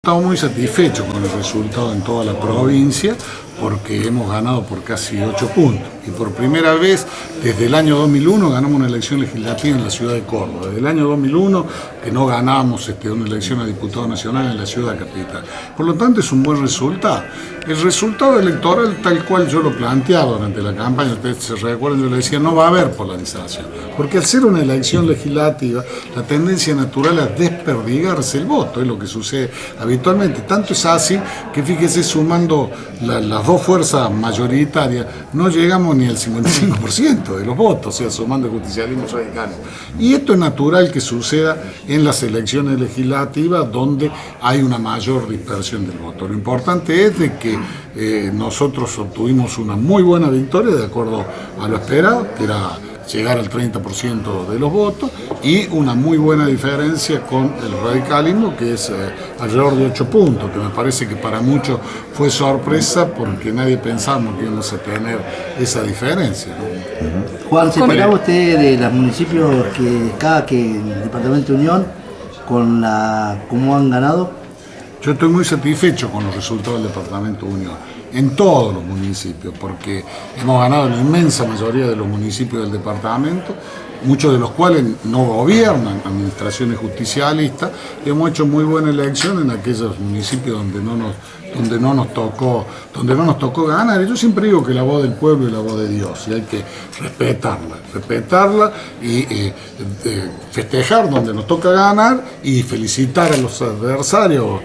Estamos muy satisfechos con el resultado en toda la provincia porque hemos ganado por casi 8 puntos y por primera vez desde el año 2001 ganamos una elección legislativa en la ciudad de Córdoba. Desde el año 2001 que no ganamos una elección a diputado nacional en la ciudad capital. Por lo tanto es un buen resultado. El resultado electoral tal cual yo lo planteaba durante la campaña, ustedes se recuerdan, yo le decía no va a haber polarización, porque al ser una elección legislativa la tendencia natural es desperdigarse el voto, es lo que sucede habitualmente. Tanto es así que fíjese, sumando las dos fuerzas mayoritarias no llegamos ni al 55% de los votos, o sea, sumando el justicialismo radical. Y esto es natural que suceda en las elecciones legislativas donde hay una mayor dispersión del voto. Lo importante es de que nosotros obtuvimos una muy buena victoria de acuerdo a lo esperado, que era llegar al 30% de los votos, y una muy buena diferencia con el radicalismo, que es alrededor de 8 puntos, que me parece que para muchos fue sorpresa porque nadie pensábamos que íbamos a tener esa diferencia, ¿no? Juan, ¿se esperaba usted de los municipios que el Departamento de Unión con cómo han ganado? Yo estoy muy satisfecho con los resultados del Departamento de Unión, en todos los municipios, porque hemos ganado en la inmensa mayoría de los municipios del departamento, muchos de los cuales no gobiernan administraciones justicialistas, y hemos hecho muy buena elección en aquellos municipios donde no nos tocó ganar. Y yo siempre digo que la voz del pueblo es la voz de Dios y hay que respetarla y festejar donde nos toca ganar y felicitar a los adversarios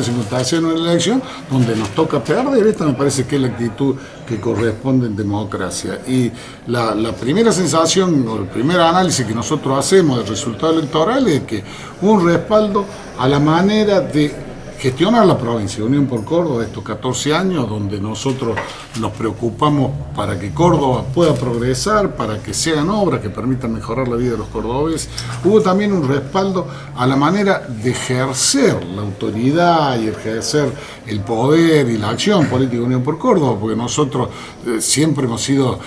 simultáneos en la elección donde nos toca perder. Esta me parece que es la actitud que corresponde en democracia. Y la primera sensación o el primer análisis que nosotros hacemos del resultado electoral es que un respaldo a la manera de gestionar la provincia de Unión por Córdoba estos 14 años, donde nosotros nos preocupamos para que Córdoba pueda progresar, para que se hagan obras que permitan mejorar la vida de los cordobeses. Hubo también un respaldo a la manera de ejercer la autoridad y ejercer el poder y la acción política de Unión por Córdoba, porque nosotros siempre hemos sido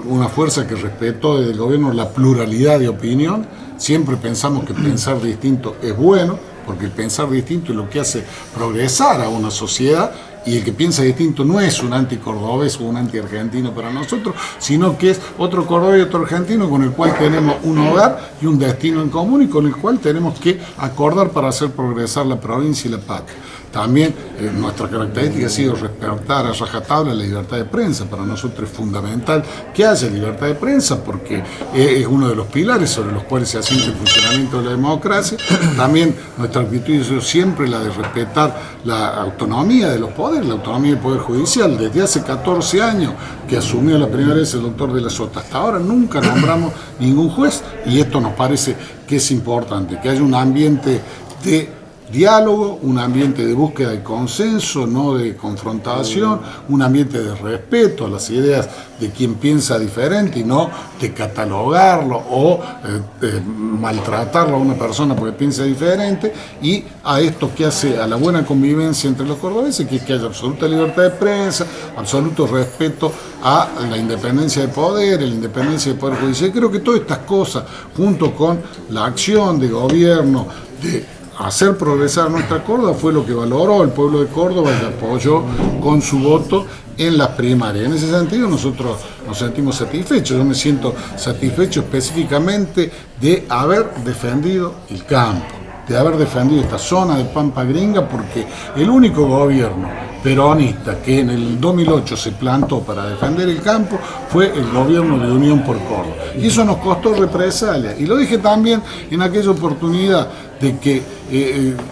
una fuerza que respetó desde el gobierno la pluralidad de opinión. Siempre pensamos que pensar distinto es bueno, porque el pensar distinto es lo que hace progresar a una sociedad, y el que piensa distinto no es un anticordobés o un antiargentino para nosotros, sino que es otro cordobés y otro argentino con el cual tenemos un hogar y un destino en común y con el cual tenemos que acordar para hacer progresar la provincia y la patria. También nuestra característica ha sido respetar a rajatabla la libertad de prensa. Para nosotros es fundamental que haya libertad de prensa porque es uno de los pilares sobre los cuales se asienta el funcionamiento de la democracia. También nuestra actitud es siempre la de respetar la autonomía de los poderes, la autonomía del Poder Judicial. Desde hace 14 años que asumió la primera vez el doctor de la Sota, hasta ahora nunca nombramos ningún juez, y esto nos parece que es importante, que haya un ambiente de diálogo, un ambiente de búsqueda de consenso, no de confrontación, un ambiente de respeto a las ideas de quien piensa diferente y no de catalogarlo o maltratarlo a una persona porque piensa diferente, y a esto que hace a la buena convivencia entre los cordobeses, que es que haya absoluta libertad de prensa, absoluto respeto a la independencia de poder, la independencia del Poder Judicial. Creo que todas estas cosas, junto con la acción de gobierno, de hacer progresar nuestra Córdoba, fue lo que valoró el pueblo de Córdoba y apoyó con su voto en las primarias. En ese sentido nosotros nos sentimos satisfechos. Yo me siento satisfecho específicamente de haber defendido el campo, de haber defendido esta zona de Pampa Gringa, porque el único gobierno peronista que en el 2008 se plantó para defender el campo fue el gobierno de Unión por Córdoba. Y eso nos costó represalia. Y lo dije también en aquella oportunidad de que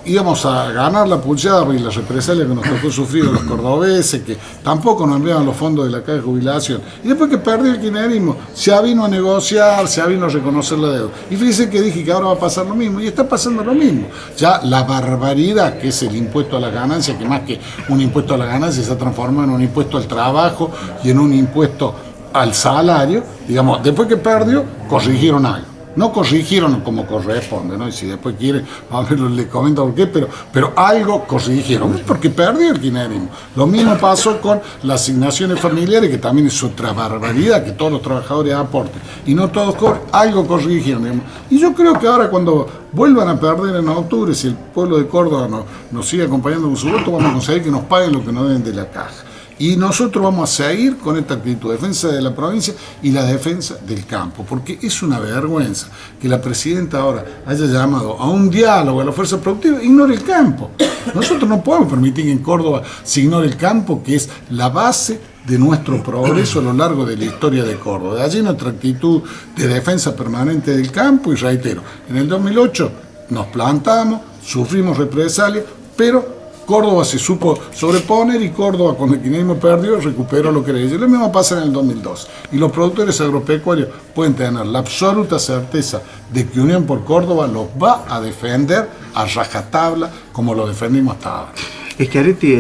íbamos a ganar la pulseada y la represalia que nos tocó sufrir a los cordobeses, que tampoco nos enviaban los fondos de la caja de jubilación. Y después que perdió el kirchnerismo, se vino a negociar, se vino a reconocer la deuda. Y fíjense que dije que ahora va a pasar lo mismo, y está pasando lo mismo. Ya la barbaridad que es el impuesto a la ganancia, que más que un impuesto a la ganancia se ha transformado en un impuesto al trabajo y en un impuesto al salario, digamos, después que perdió, corrigieron algo. no corrigieron como corresponde, ¿no? Y si después quieren, a ver, les comento por qué, pero algo corrigieron, es porque perdió el kirchnerismo. Lo mismo pasó con las asignaciones familiares, que también es otra barbaridad, que todos los trabajadores aporten, y no todos algo corrigieron, digamos. Y yo creo que ahora cuando vuelvan a perder en octubre, si el pueblo de Córdoba nos sigue acompañando con su voto, vamos a conseguir que nos paguen lo que nos den de la caja. Y nosotros vamos a seguir con esta actitud, defensa de la provincia y la defensa del campo, porque es una vergüenza que la presidenta ahora haya llamado a un diálogo a la fuerza productiva e ignore el campo. Nosotros no podemos permitir que en Córdoba se ignore el campo, que es la base de nuestro progreso a lo largo de la historia de Córdoba. De allí nuestra actitud de defensa permanente del campo, y reitero, en el 2008 nos plantamos, sufrimos represalias, pero Córdoba se supo sobreponer y Córdoba, cuando el kirchnerismo perdió, recuperó lo que era ellos. Lo mismo pasa en el 2002. Y los productores agropecuarios pueden tener la absoluta certeza de que Unión por Córdoba los va a defender a rajatabla como lo defendimos hasta ahora. Schiaretti,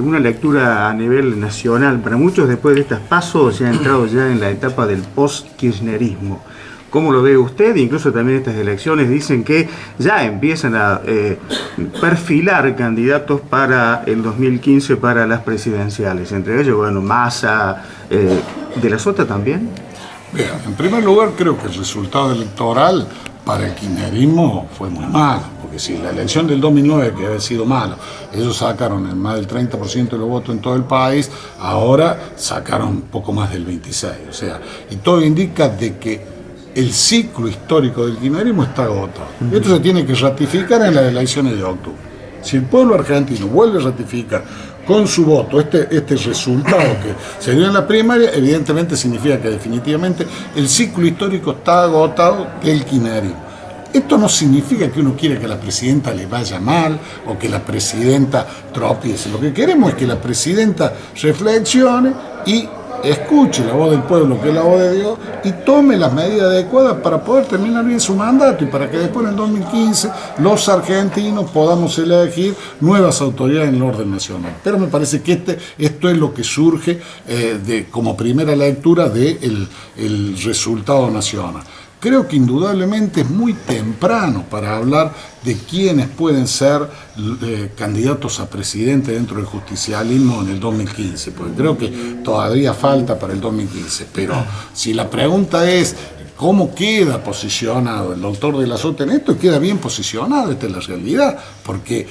una lectura a nivel nacional, para muchos después de estas pasos se ha entrado ya en la etapa del post-kirchnerismo. ¿Cómo lo ve usted? Incluso también estas elecciones dicen que ya empiezan a perfilar candidatos para el 2015 para las presidenciales. Entre ellos, bueno, Massa, ¿de la Sota también? Bien, en primer lugar creo que el resultado electoral para el kirchnerismo fue muy malo, porque si la elección del 2009, que había sido malo, ellos sacaron más del 30% de los votos en todo el país, ahora sacaron poco más del 26%, o sea, y todo indica de que el ciclo histórico del kirchnerismo está agotado. Y esto se tiene que ratificar en las elecciones de octubre. Si el pueblo argentino vuelve a ratificar con su voto este resultado que se dio en la primaria, evidentemente significa que definitivamente el ciclo histórico está agotado del kirchnerismo. Esto no significa que uno quiera que a la presidenta le vaya mal o que la presidenta tropiece. Lo que queremos es que la presidenta reflexione y escuche la voz del pueblo, que es la voz de Dios, y tome las medidas adecuadas para poder terminar bien su mandato y para que después en el 2015 los argentinos podamos elegir nuevas autoridades en el orden nacional. Pero me parece que esto es lo que surge como primera lectura del resultado nacional. Creo que indudablemente es muy temprano para hablar de quiénes pueden ser candidatos a presidente dentro del justicialismo en el 2015, porque creo que todavía falta para el 2015. Pero si la pregunta es ¿cómo queda posicionado el doctor de la Sota en esto? Queda bien posicionado, esta es la realidad, porque,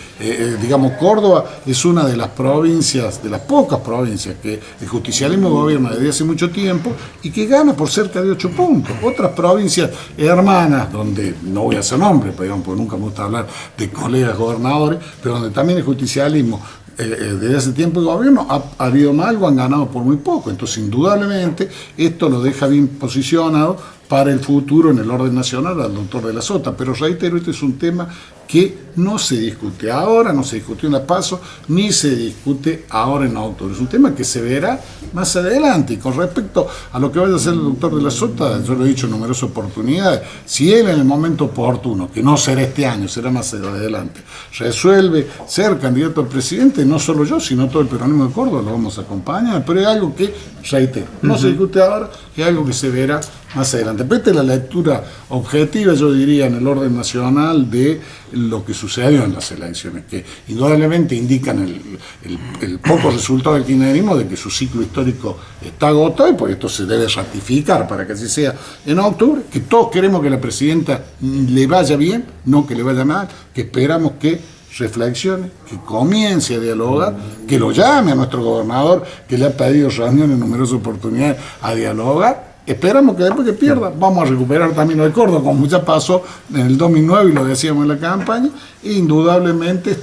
digamos, Córdoba es una de las provincias, de las pocas provincias que el justicialismo gobierna desde hace mucho tiempo y que gana por cerca de 8 puntos. Otras provincias hermanas, donde no voy a hacer nombre, porque nunca me gusta hablar de colegas gobernadores, pero donde también el justicialismo desde hace tiempo el gobierno ha habido algo, han ganado por muy poco. Entonces, indudablemente, esto lo deja bien posicionado para el futuro en el orden nacional al doctor de la Sota. Pero reitero, este es un tema que no se discute ahora, no se discutió en la PASO, ni se discute ahora en octubre. Es un tema que se verá más adelante. Y con respecto a lo que vaya a hacer el doctor de la Sota, yo lo he dicho en numerosas oportunidades, si él en el momento oportuno, que no será este año, será más adelante, resuelve ser candidato al presidente, no solo yo, sino todo el peronismo de Córdoba, lo vamos a acompañar. Pero es algo que, reitero, no se discute ahora, es algo que se verá más adelante. Pero esta es la lectura objetiva, yo diría, en el orden nacional de lo que sucedió en las elecciones, que indudablemente indican el poco resultado del kirchnerismo de que su ciclo histórico está agotado, y por esto se debe ratificar para que así sea en octubre, que todos queremos que la presidenta le vaya bien, no que le vaya mal, que esperamos que reflexione, que comience a dialogar, que lo llame a nuestro gobernador, que le ha pedido reuniones en numerosas oportunidades a dialogar. Esperamos que después que pierda, vamos a recuperar también el Córdoba, como ya pasó en el 2009 y lo decíamos en la campaña, e indudablemente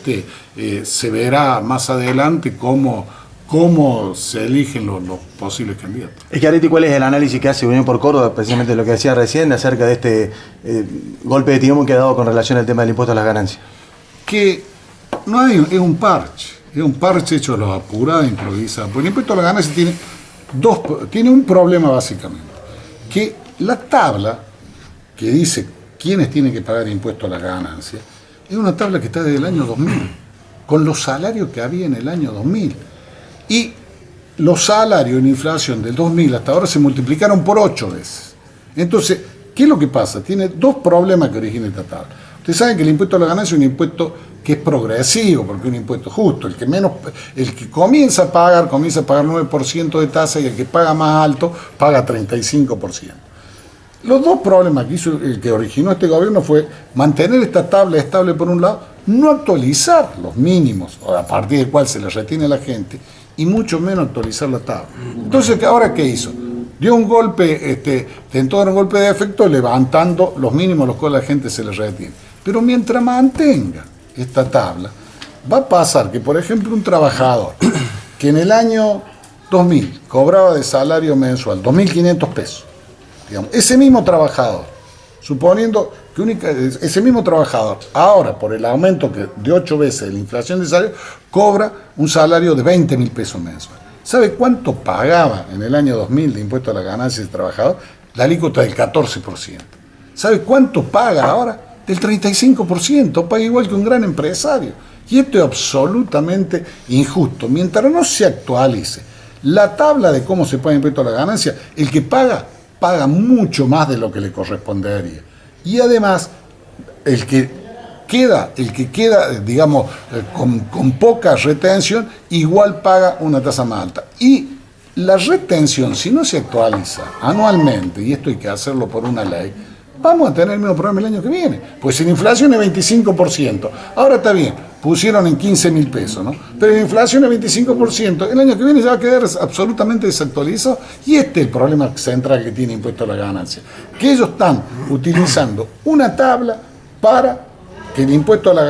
se verá más adelante cómo se eligen los posibles candidatos. Schiaretti, ¿cuál es el análisis que hace Unión por Córdoba, precisamente lo que decía recién, acerca de este golpe de timón que ha dado con relación al tema del impuesto a las ganancias? Que no hay, es un parche hecho a los apurados, improvisados. Porque el impuesto a las ganancias tiene un problema básicamente. Que la tabla que dice quiénes tienen que pagar impuestos a las ganancias es una tabla que está desde el año 2000, con los salarios que había en el año 2000. Y los salarios en inflación del 2000 hasta ahora se multiplicaron por 8 veces. Entonces, ¿qué es lo que pasa? Tiene dos problemas que originan esta tabla. Ustedes saben que el impuesto a la ganancia es un impuesto que es progresivo, porque es un impuesto justo. El que comienza a pagar 9% de tasa, y el que paga más alto paga 35%. Los dos problemas que hizo el que originó este gobierno fue mantener esta tabla estable por un lado, no actualizar los mínimos, a partir del cual se le retiene a la gente, y mucho menos actualizar la tabla. Entonces, ¿ahora qué hizo? Dio un golpe, tentó dar un golpe de efecto levantando los mínimos a los cuales la gente se le retiene. Pero mientras mantenga esta tabla, va a pasar que, por ejemplo, un trabajador que en el año 2000 cobraba de salario mensual 2.500 pesos, digamos, ese mismo trabajador, suponiendo que ese mismo trabajador, ahora por el aumento de 8 veces de la inflación de salario, cobra un salario de 20.000 pesos mensuales. ¿Sabe cuánto pagaba en el año 2000 de impuesto a la ganancia del trabajador? La alícuota del 14%. ¿Sabe cuánto paga ahora? Del 35%. Paga igual que un gran empresario. Y esto es absolutamente injusto. Mientras no se actualice la tabla de cómo se paga impuesto a la ganancia, el que paga mucho más de lo que le correspondería. Y además, el que queda, digamos, con poca retención, igual paga una tasa más alta. Y la retención, si no se actualiza anualmente, y esto hay que hacerlo por una ley, vamos a tener el mismo problema el año que viene. Pues si la inflación es 25%, ahora está bien, pusieron en 15.000 pesos, ¿no? Pero la inflación es 25%, el año que viene ya va a quedar absolutamente desactualizado, y este es el problema central que tiene impuesto a la ganancia, que ellos están utilizando una tabla para aplicar el impuesto a la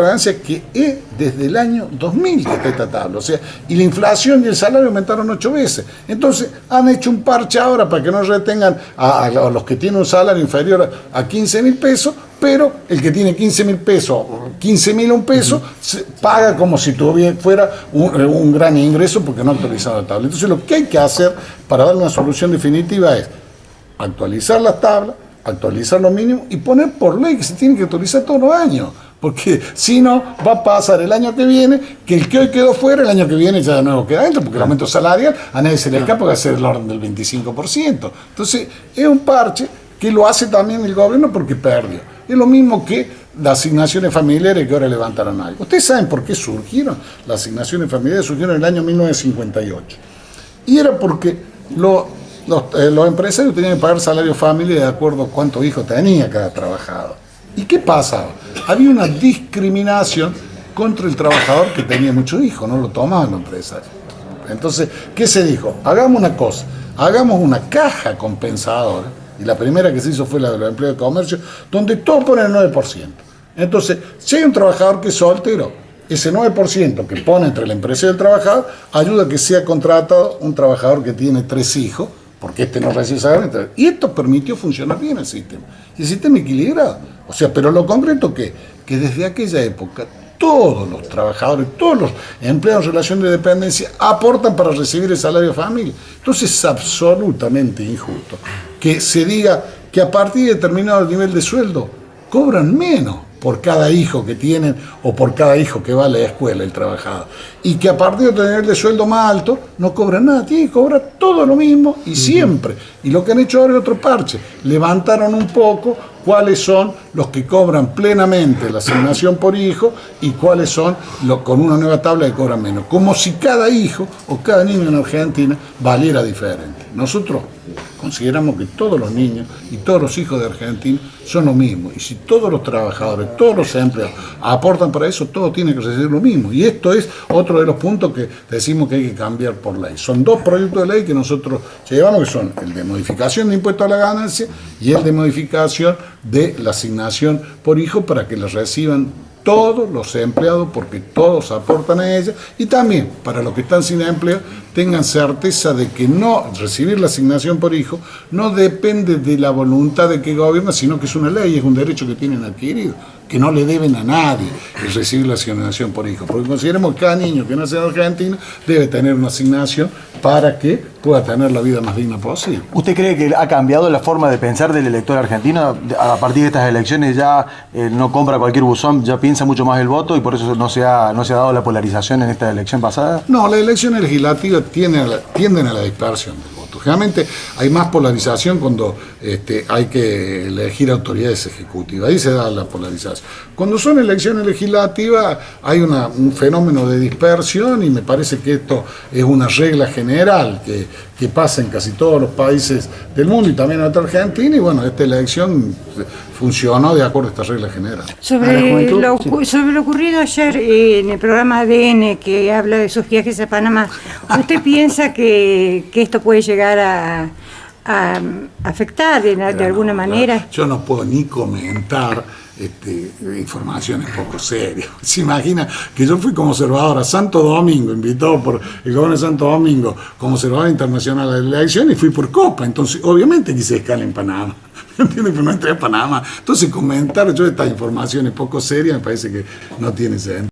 ganancia, que es desde el año 2000 que está esta tabla. O sea, y la inflación y el salario aumentaron 8 veces. Entonces, han hecho un parche ahora para que no retengan a los que tienen un salario inferior a 15.000 pesos, pero el que tiene 15.000 pesos, 15.001 pesos, paga como si fuera un gran ingreso, porque no ha actualizado la tabla. Entonces, lo que hay que hacer para dar una solución definitiva es actualizar las tablas, actualizar lo mínimo y poner por ley que se tiene que actualizar todos los años, porque si no va a pasar el año que viene que el que hoy quedó fuera, el año que viene ya de nuevo queda dentro, porque el aumento salarial a nadie se le escapa, que va a ser el orden del 25%. Entonces es un parche que lo hace también el gobierno porque perdió. Es lo mismo que las asignaciones familiares que ahora levantaron algo. ¿Ustedes saben por qué surgieron? Las asignaciones familiares surgieron en el año 1958 y era porque los empresarios tenían que pagar salario familia de acuerdo a cuántos hijos tenía cada trabajador. ¿Y qué pasaba? Había una discriminación contra el trabajador que tenía muchos hijos, no lo tomaban los empresarios. Entonces, ¿qué se dijo? Hagamos una cosa, hagamos una caja compensadora, y la primera que se hizo fue la de los empleados de comercio, donde todos ponen el 9%. Entonces, si hay un trabajador que es soltero, ese 9% que pone entre la empresa y el trabajador ayuda a que sea contratado un trabajador que tiene 3 hijos, porque este no recibe salario. Y esto permitió funcionar bien el sistema. Y el sistema equilibrado. O sea, pero lo concreto que desde aquella época todos los trabajadores, todos los empleados en relación de dependencia aportan para recibir el salario familia. Entonces es absolutamente injusto que se diga que a partir de determinado nivel de sueldo cobran menos por cada hijo que tienen o por cada hijo que va a la escuela el trabajador, y que a partir de otro nivel de sueldo más alto no cobran nada, tienen que cobrar todo lo mismo y siempre. Y lo que han hecho ahora es otro parche, levantaron un poco cuáles son los que cobran plenamente la asignación por hijo y cuáles son con una nueva tabla que cobran menos, como si cada hijo o cada niño en Argentina valiera diferente. Nosotros consideramos que todos los niños y todos los hijos de Argentina son lo mismo, y si todos los trabajadores, todos los empleados aportan para eso, todos tienen que recibir lo mismo. Y esto es otro de los puntos que decimos que hay que cambiar por ley. Son dos proyectos de ley que nosotros llevamos, que son el de modificación de impuesto a la ganancia y el de modificación de la asignación por hijo, para que la reciban todos los empleados, porque todos aportan a ella, y también para los que están sin empleo tengan certeza de que no recibir la asignación por hijo no depende de la voluntad de que gobierna, sino que es una ley, es un derecho que tienen adquirido, que no le deben a nadie el recibir la asignación por hijo, porque consideramos que cada niño que nace en Argentina debe tener una asignación para que pueda tener la vida más digna posible. ¿Usted cree que ha cambiado la forma de pensar del elector argentino? A partir de estas elecciones ya no compra cualquier buzón, ya piensa mucho más el voto, y por eso no se ha dado la polarización en esta elección pasada. No, las elecciones legislativas tienden a la dispersión del voto. Generalmente hay más polarización cuando hay que elegir autoridades ejecutivas, ahí se da la polarización. Cuando son elecciones legislativas hay un fenómeno de dispersión y me parece que esto es una regla general que pasa en casi todos los países del mundo y también en Argentina, y bueno, esta elección funcionó de acuerdo a esta regla general. Sobre lo ocurrido ayer en el programa ADN, que habla de sus viajes a Panamá, ¿usted piensa que esto puede llegar a afectar de alguna manera? Yo no puedo ni comentar informaciones poco serias. Se imagina que yo fui como observador a Santo Domingo, invitado por el gobierno de Santo Domingo como observador internacional de la elección, y fui por Copa, entonces obviamente quise escala en Panamá. ¿Me entiendes? Pero no entré a Panamá. Entonces comentar yo estas informaciones poco serias me parece que no tiene sentido.